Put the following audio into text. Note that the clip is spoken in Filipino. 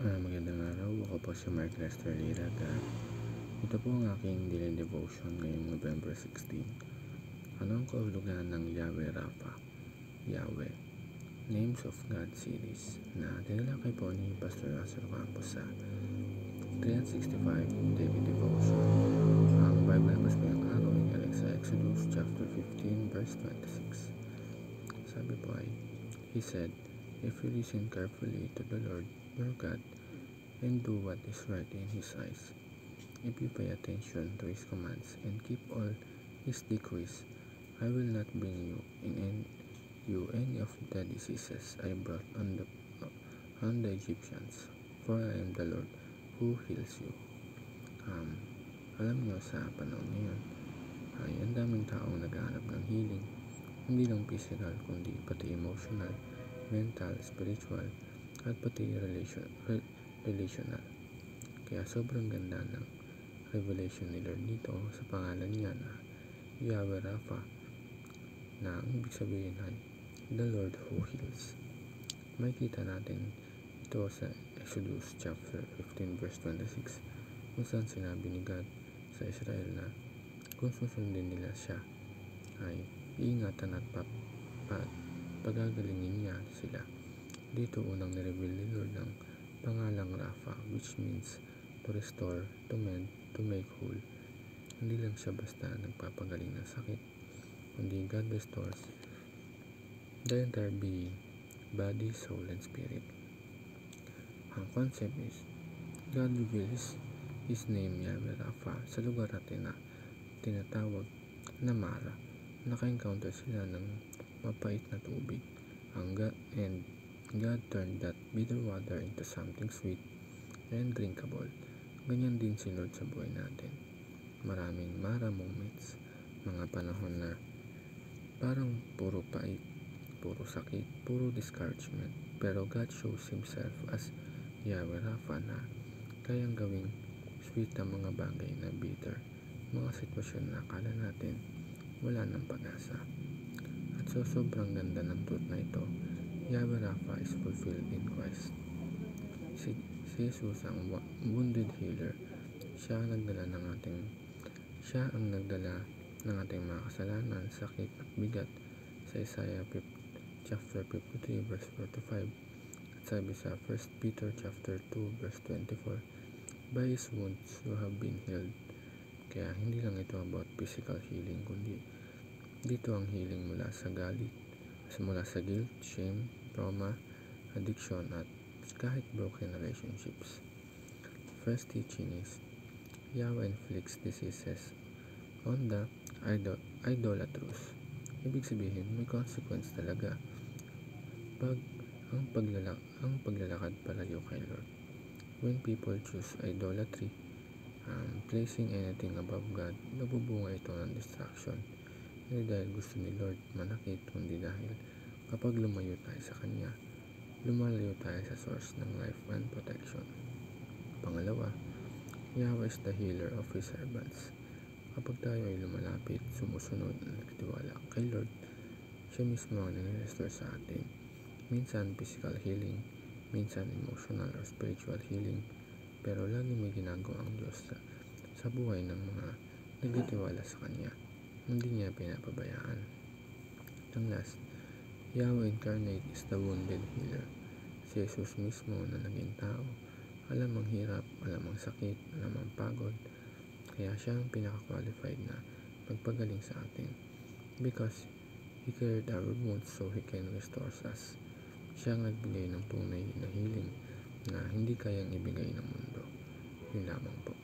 Magandang araw, ako po si Mark Lester Liraga. Ito po ang aking daily devotion ngayong November 16. Ano ang kahulugan ng Yahweh Rapha? Yahweh, Names of God series na tinalakay po ni Pastor Russell Campos sa 365 Daily Devotion. Ang Bible verse ngayong araw ay galing sa Exodus chapter 15 verse 26. Sabi po ay, He said, "If you listen carefully to the Lord your God and do what is right in His eyes, if you pay attention to His commands and keep all His decrees, I will not bring you any of the diseases I brought on the Egyptians, for I am the Lord who heals you." Alam nyo, sa panahon ngayon ay ang daming taong naghahanap ng healing, hindi lang physical kundi pati emotional, mental, spiritual, at pati relational. Kaya sobrang ganda ng revelation ni Lord dito sa pangalan niya na Yahweh Rapha, na ang ibig sabihin ay the Lord who heals. Makikita natin ito sa Exodus chapter 15 verse 26, kung saan sinabi ni God sa Israel na kung susundin nila siya ay iingatan at pagagalingin niya sila. Dito unang nireveal ni Lord ng pangalang Rapha, which means to restore, to mend, to make whole. Hindi lang siya basta nagpapagaling ng sakit, kundi God restores the entire being, body, soul, and spirit. Ang concept is, God reveals His name Yahweh Rapha sa lugar natin na tinatawag na Mara. Naka-encounter sila ng mapait na tubig, and God turned that bitter water into something sweet and drinkable. Ganyan din si Lord sa buhay natin. Maraming Mara moments, mga panahon na parang puro pait, puro sakit, puro discouragement. Pero God shows Himself as Yahweh Rapha na kayang gawing sweet ang mga bagay na bitter, mga sitwasyon na akala natin wala ng pag-asa. At sobrang ganda ng truth na ito, Yahweh Rapha is fulfilled in Christ. Si Jesus ang wounded healer. Siya ang nagdala ng ating mga kasalanan, sakit at bigat sa Isaiah chapter 53 verse 45. At sabi sa 1 Peter chapter 2 verse 24, by His wounds you have been healed. Kaya hindi lang ito about physical healing, kundi dito ang healing mula sa galit, mula sa guilt, shame, trauma, addiction, at kahit broken relationships. First teaching is, Yahweh inflicts diseases on the idolatrous. Ibig sabihin, may consequence talaga ang paglalakad palayo kay Lord. When people choose idolatry, placing anything above God, nabubunga ito ng distraction. Hindi dahil gusto ni Lord manakit, kundi dahil kapag lumayo tayo sa Kanya, lumalayo tayo sa source ng life and protection. Pangalawa, Yahweh is the healer of His servants. Kapag tayo ay lumalapit, sumusunod, at nagtitiwala kay Lord, siya mismo ang nag-restore sa atin. Minsan physical healing, minsan emotional or spiritual healing, pero lagi may ginagawa ang Diyos sa buhay ng mga nagtitiwala sa Kanya. Hindi Niya pinapabayaan. Ang last, Yahweh incarnate is the wounded healer. Si Jesus mismo na naging tao, alam ang hirap, alam ang sakit, alam ang pagod, kaya siya ang pinaka-qualified na magpagaling sa atin. Because He carried our wounds so He can restore us. Siya ang nagbigay ng tunay na healing na hindi kayang ibigay ng mundo. Yun lamang po.